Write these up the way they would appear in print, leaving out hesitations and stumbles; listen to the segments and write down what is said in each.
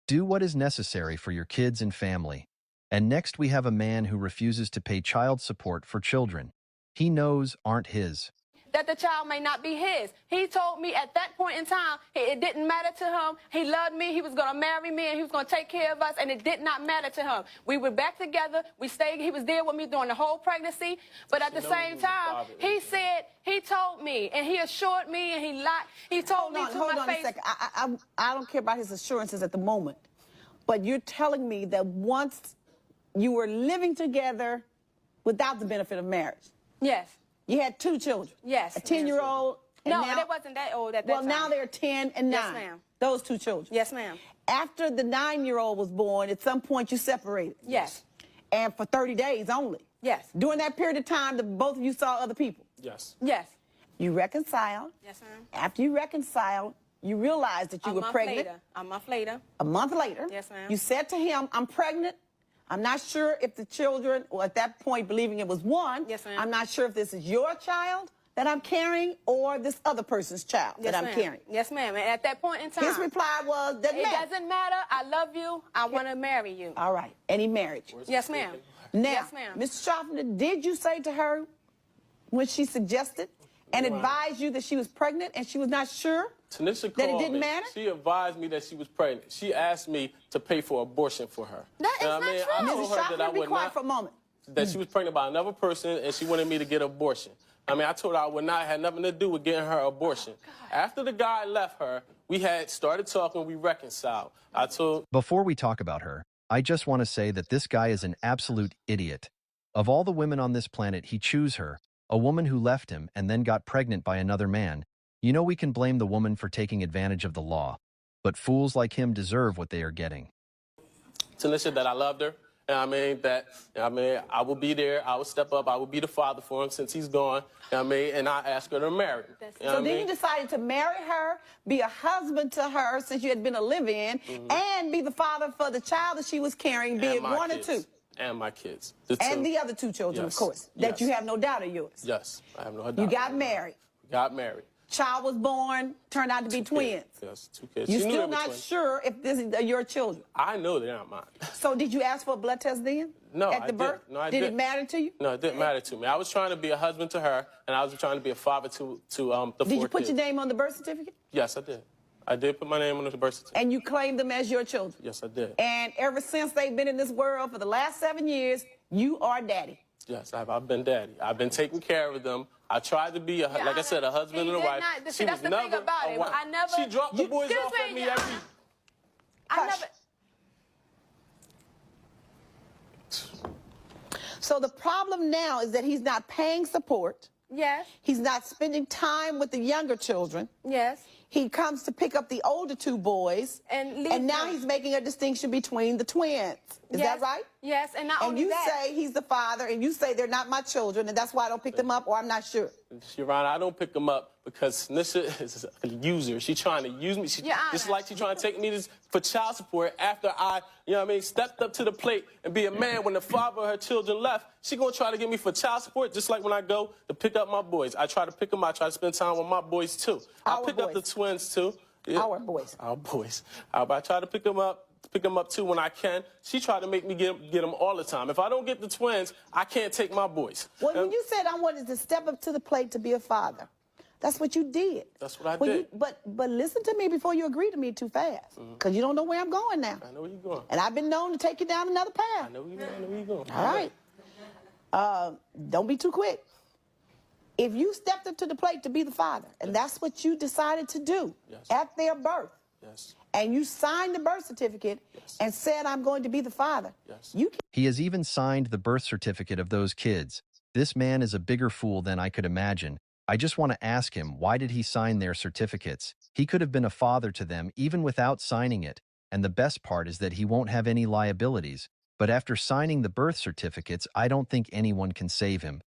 Do what is necessary for your kids and family. And next we have a man who refuses to pay child support for children he knows aren't his. That the child may not be his. He told me at that point in time, it didn't matter to him. He loved me. He was going to marry me, and he was going to take care of us, and it did not matter to him. We were back together. We stayed. He was there with me during the whole pregnancy. But at the same time, he said, he told me, and he assured me, and he lied. He told me to my face. Hold on a second. I don't care about his assurances at the moment. But you're telling me that once you were living together without the benefit of marriage. Yes. You had 2 children. Yes. A 10-year-old. No, they wasn't that old at that time. Well, now they're 10 and 9. Yes, ma'am. Those 2 children. Yes, ma'am. After the 9-year-old was born, at some point you separated. Yes. And for 30 days only. Yes. During that period of time, both of you saw other people. Yes. Yes. You reconciled. Yes, ma'am. After you reconciled, you realized that you were pregnant. A month later. A month later. Yes, ma'am. You said to him, I'm pregnant. I'm not sure if the children, or at that point believing it was one, yes, ma'am. I'm not sure if this is your child that I'm carrying or this other person's child that I'm carrying. Yes, ma'am. And at that point in time, his reply was, it doesn't matter. I love you. I want to marry you. All right. And he married you. Yes, ma'am. Now, yes, ma'am. Mr. Sharpton, did you say to her when she suggested and advised you that she was pregnant and she was not sure Tanisha that it called didn't me. matter? She advised me that she was pregnant. She asked me to pay for abortion for her. That is not true. I told her that I be would quiet not, for a moment. that she was pregnant by another person and she wanted me to get abortion. I mean, I told her I would not have nothing to do with getting her abortion. After the guy left her, we had started talking, we reconciled. Before we talk about her, I just want to say that this guy is an absolute idiot. Of all the women on this planet, he chose her, a woman who left him and then got pregnant by another man. You know we can blame the woman for taking advantage of the law, but fools like him deserve what they are getting. Tanisha, that I loved her. I will be there. I will step up. I will be the father for him since he's gone. And I asked her to marry him. So then you decided to marry her, be a husband to her since you had been a live-in, and be the father for the child that she was carrying, be it 1 or 2. And my kids. And the other 2 children, yes. of course, that you have no doubt are yours. Yes, I have no doubt. You got married. Got married. Child was born, turned out to be twins. Yes, 2 kids. You're still not sure if this is your children. I know they're not mine. So did you ask for a blood test then? No, at the birth? No, I did didn't. It matter to you? No, it didn't matter to me. I was trying to be a husband to her, and I was trying to be a father to the 4 kids. Did you put your name on the birth certificate? Yes, I did. I did put my name on the birth certificate. And you claimed them as your children? Yes, I did. And ever since they've been in this world for the last 7 years, you are daddy? Yes, I've been daddy. I've been taking care of them. I tried to be, like I said, a husband and a wife. See, that's the thing about it. I never... She dropped the boys off at me every... I never... So the problem now is that he's not paying support. Yes. He's not spending time with the younger children. Yes. He comes to pick up the older 2 boys. And now he's making a distinction between the twins. Is that right? Yes, and not only that. And you say he's the father, and you say they're not my children, and that's why I don't pick them up, or I'm not sure. Your Honor, I don't pick them up because Tanisha is a user. She's trying to use me. Just like she's trying to take me for child support after I, stepped up to the plate and be a man when the father of her children left. She's going to try to get me for child support just like when I go to pick up my boys. I try to pick them up. I try to spend time with my boys, too. I pick up the twins, too. Yeah. Our boys. Our boys. I try to pick them up too when I can. She tried to make me get them all the time. If I don't get the twins, I can't take my boys. Well, when you said I wanted to step up to the plate to be a father, that's what you did. That's what I did. But listen to me before you agree to me too fast, because you don't know where I'm going now. I know where you're going. And I've been known to take you down another path. I know where you're going. All right. Don't be too quick. If you stepped up to the plate to be the father, and that's what you decided to do at their birth, and you signed the birth certificate and said, I'm going to be the father, He has even signed the birth certificate of those kids. This man is a bigger fool than I could imagine. I just want to ask him, why did he sign their certificates? He could have been a father to them even without signing it. And the best part is that he won't have any liabilities. But after signing the birth certificates, I don't think anyone can save him.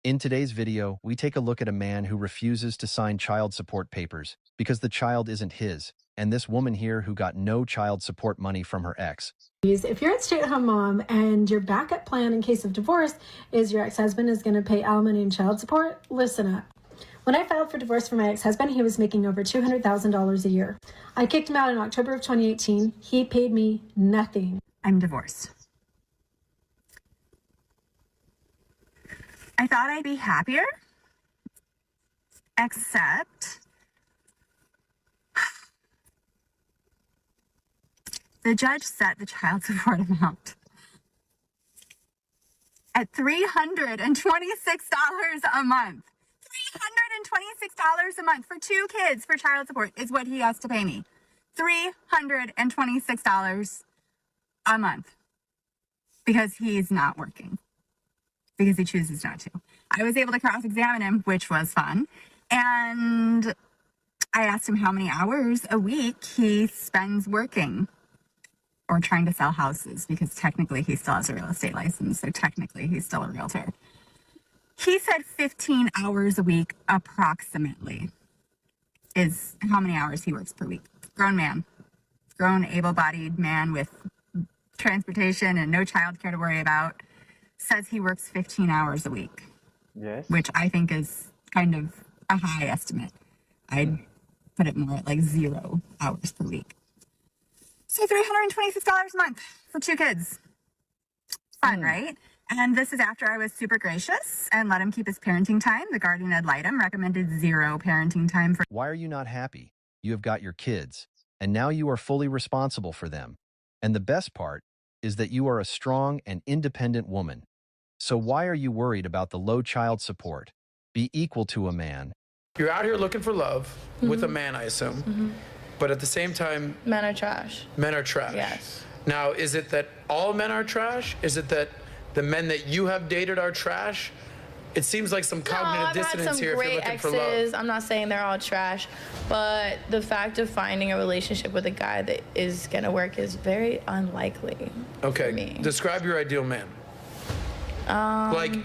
In today's video, we take a look at a man who refuses to sign child support papers because the child isn't his, and this woman here who got no child support money from her ex. If you're a stay-at-home mom and your backup plan in case of divorce is your ex-husband is going to pay alimony and child support, listen up. When I filed for divorce from my ex-husband, he was making over $200,000 a year. I kicked him out in October of 2018. He paid me nothing. I'm divorced. I thought I'd be happier, except the judge set the child support amount at $326 a month. $326 a month for 2 kids for child support is what he has to pay me. $326 a month because he's not working, because he chooses not to. I was able to cross-examine him, which was fun. And I asked him how many hours a week he spends working or trying to sell houses, because technically he still has a real estate license, so technically he's still a realtor. He said 15 hours a week approximately is how many hours he works per week. Grown man, grown able-bodied man with transportation and no childcare to worry about, says he works 15 hours a week. Yes. Which I think is kind of a high estimate. I'd put it more at like 0 hours per week. So $326 a month for 2 kids. Fun, right? And this is after I was super gracious and let him keep his parenting time. The guardian ad litem recommended 0 parenting time for. Why are you not happy? You have got your kids, and now you are fully responsible for them. And the best part is that you are a strong and independent woman. So why are you worried about the low child support? Be equal to a man. You're out here looking for love with a man, I assume. But at the same time, Men are trash. men are trash. Yes. Now, is it that all men are trash? Is it that the men that you have dated are trash? It seems like some cognitive I've had dissonance some here if you're great looking for exes. love. I'm not saying they're all trash, but the fact of finding a relationship with a guy that is gonna work is very unlikely. Okay, For me. describe your ideal man. Like,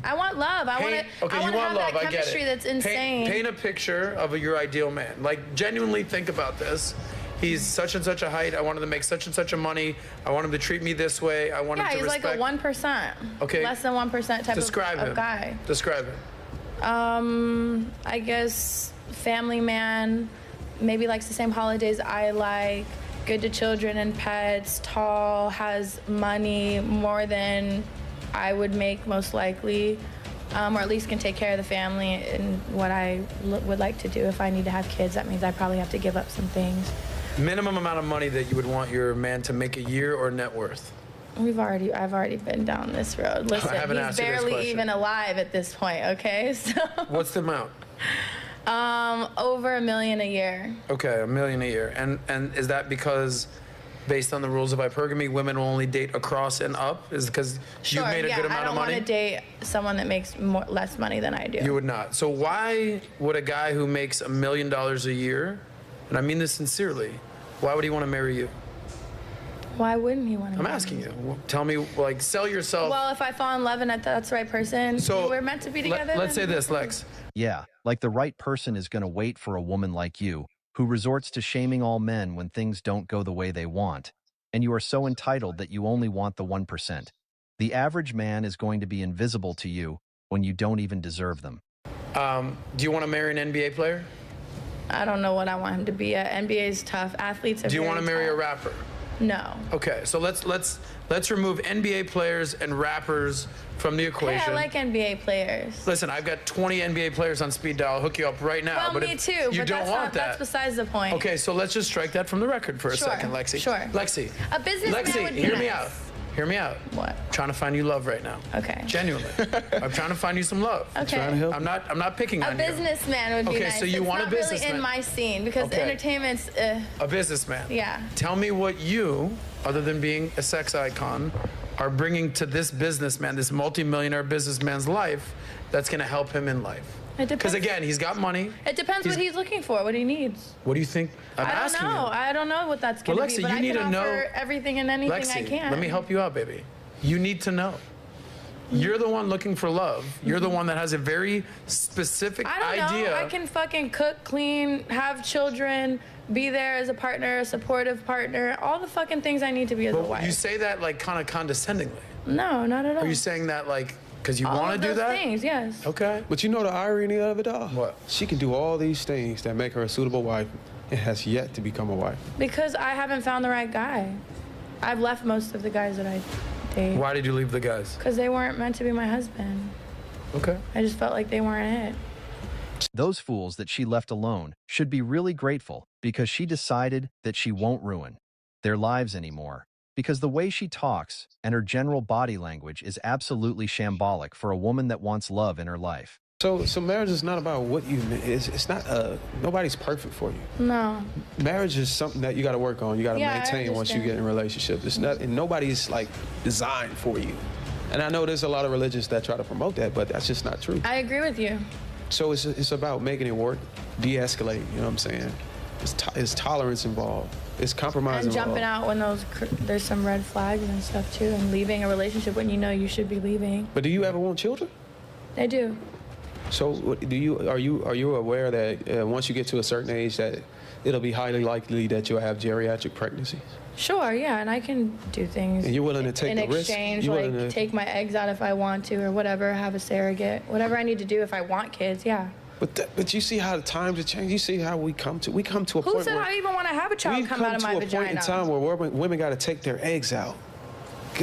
I want love. I want to. okay, I you want to want have love, that I get chemistry it. that's insane. Paint a picture of your ideal man. Like, genuinely think about this. He's such and such a height. I want him to make such and such a money. I want him to treat me this way. I want him Yeah, to he's respect. like a 1%. Okay. Less than 1% type Describe of him. guy. Describe him. I guess family man, maybe likes the same holidays I like, good to children and pets, tall, has money more than I would make most likely, or at least can take care of the family and what I would like to do. If I need to have kids, that means I probably have to give up some things. Minimum amount of money that you would want your man to make a year or net worth? I've already been down this road. Listen, haven't he's asked you this barely question. even alive at this point, okay? So, What's the amount? over $1 million a year. Okay, $1 million a year. And is that because, based on the rules of hypergamy, women will only date across and up? Is it because Sure, you've made a yeah, good amount I don't of money? want to date someone that makes less money than I do. You would not. So why would a guy who makes $1 million a year, and I mean this sincerely, why would he want to marry you? Why wouldn't he want to? I'm asking you. Tell me, like, sell yourself. Well, if I fall in love and that's the right person, So, we're meant to be together. Let's say then- this, Lex. Yeah, like the right person is going to wait for a woman like you, who resorts to shaming all men when things don't go the way they want. And you are so entitled that you only want the 1%. The average man is going to be invisible to you when you don't even deserve them. Do you want to marry an NBA player? I don't know what I want him to be at. NBA is tough. Athletes are. Do you very want to marry a tough. rapper? No. Okay, so let's remove NBA players and rappers from the Hey, equation. I like NBA players. Listen, I've got 20 NBA players on speed dial. I'll hook you up right now. Well, but me if too. You But don't that's want not. that. That's besides the point. Okay, so let's just strike that from the record for a Sure, second, Lexi. sure. Lexi. A businessman Lexi, would be hear me nice. out. Hear me out. What? Trying to find you love right now. Okay. Genuinely. I'm trying to find you some love. Okay. Trying to help I'm not picking A on you. businessman would be Okay, nice. so you it's want a not really businessman. in my scene because Okay. entertainment's. A businessman. Yeah. Tell me what you, other than being a sex icon, are bringing to this businessman, this multimillionaire businessman's life that's going to help him in life. It Because depends. again, he's got money. It depends what he's looking for, what he needs. What do you think? I'm I don't asking know. you. I don't know what that's going to Well, Lexi, be, but you I need can to know- offer everything and anything I Lexi, can. let me help you out, baby. You need to know. You're the one looking for love. You're the one that has a very specific I don't idea. know. I can fucking cook, clean, have children, be there as a partner, a supportive partner, all the fucking things I need to be as a But wife. you say that like kind of condescendingly. No, not at all. Are you saying that like Because you All want of to do those that? things, yes. Okay. But you know the irony of it all? What? She can do all these things that make her a suitable wife and has yet to become a wife. Because I haven't found the right guy. I've left most of the guys that I date. Why did you leave the guys? Because they weren't meant to be my husband. Okay. I just felt like they weren't it. Those fools that she left alone should be really grateful because she decided that she won't ruin their lives anymore. Because the way she talks and her general body language is absolutely shambolic for a woman that wants love in her life. So marriage is not about what you, it's not, nobody's perfect for you. No. Marriage is something that you got to work on. You got to Yeah, I maintain once you understand. get in a relationship. It's not, and nobody's like designed for you. And I know there's a lot of religions that try to promote that, but that's just not true. I agree with you. So it's about making it work, de-escalate, you know what I'm saying? It's tolerance involved. It's compromise And involved. jumping out when there's some red flags and stuff too, and leaving a relationship when you know you should be leaving. But do you ever want children? I do. So are you aware that once you get to a certain age that it'll be highly likely that you'll have geriatric pregnancies? Sure, yeah, and I can do things. And you're willing to take in the risk? exchange, You're like willing to- take my eggs out if I want to, or whatever. Have a surrogate, whatever I need to do if I want kids. Yeah. But you see how the times have changed. You see how we come to a Who point said where I even want to have a child we've come come out of to my a vagina? point in time where women got to take their eggs out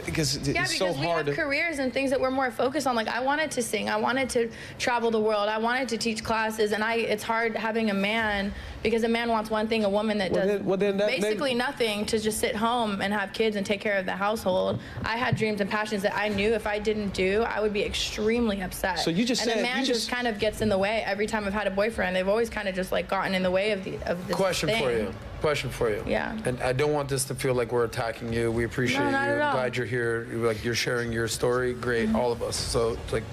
because it's Yeah, so because we hard have to. careers and things that we're more focused on. Like I wanted to sing, I wanted to travel the world, I wanted to teach classes, and it's hard having a man because a man wants one thing, a woman that does basically nothing, to just sit home and have kids and take care of the household. I had dreams and passions that I knew if I didn't do, I would be extremely upset. So you just and said a man just kind of gets in the way every time I've had a boyfriend. They've always kind of just like gotten in the way of this Question thing. for you. Question for you. Yeah. And I don't want this to feel like we're attacking you. We appreciate No, you. not at all. I'm glad you're here. You're sharing your story. Great, all of us. So like,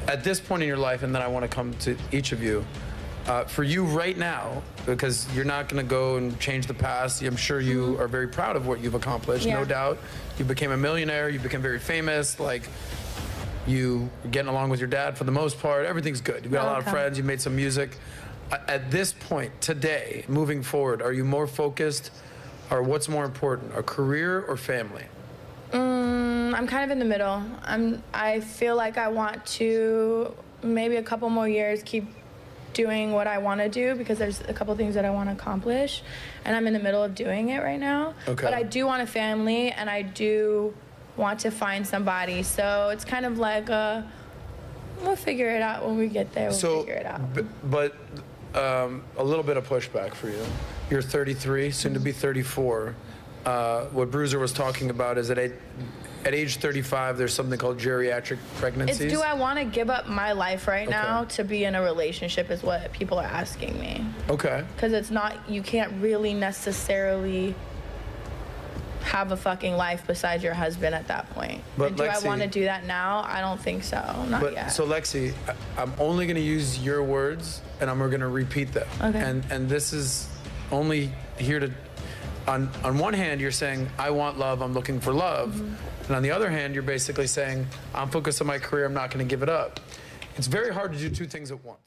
at this point in your life, and then I want to come to each of you. For you right now, because you're not going to go and change the past. I'm sure you are very proud of what you've accomplished, no doubt. You became a millionaire. You became very famous. Like, you getting along with your dad for the most part. Everything's good. You've got a lot of friends. You made some music. At this point, today, moving forward, are you more focused, or what's more important, a career or family? I'm kind of in the middle. I feel like I want to maybe a couple more years keep doing what I want to do because there's a couple things that I want to accomplish, and I'm in the middle of doing it right now. Okay. But I do want a family, and I do want to find somebody. So it's kind of like we'll figure it out when we get there. We'll figure it out. But a little bit of pushback for you. You're 33, soon to be 34. What Bruiser was talking about is that at age 35, there's something called geriatric pregnancies. It's do I want to give up my life right now to be in a relationship is what people are asking me. Okay. Because it's not, you can't really necessarily have a fucking life besides your husband at that point. But And do I Lexi- want to do that now? I don't think so. Not yet. So Lexi, I'm only going to use your words, and I'm going to repeat them. Okay. And this is only here to. On one hand, you're saying, I want love, I'm looking for love. And on the other hand, you're basically saying, I'm focused on my career, I'm not going to give it up. It's very hard to do two things at once.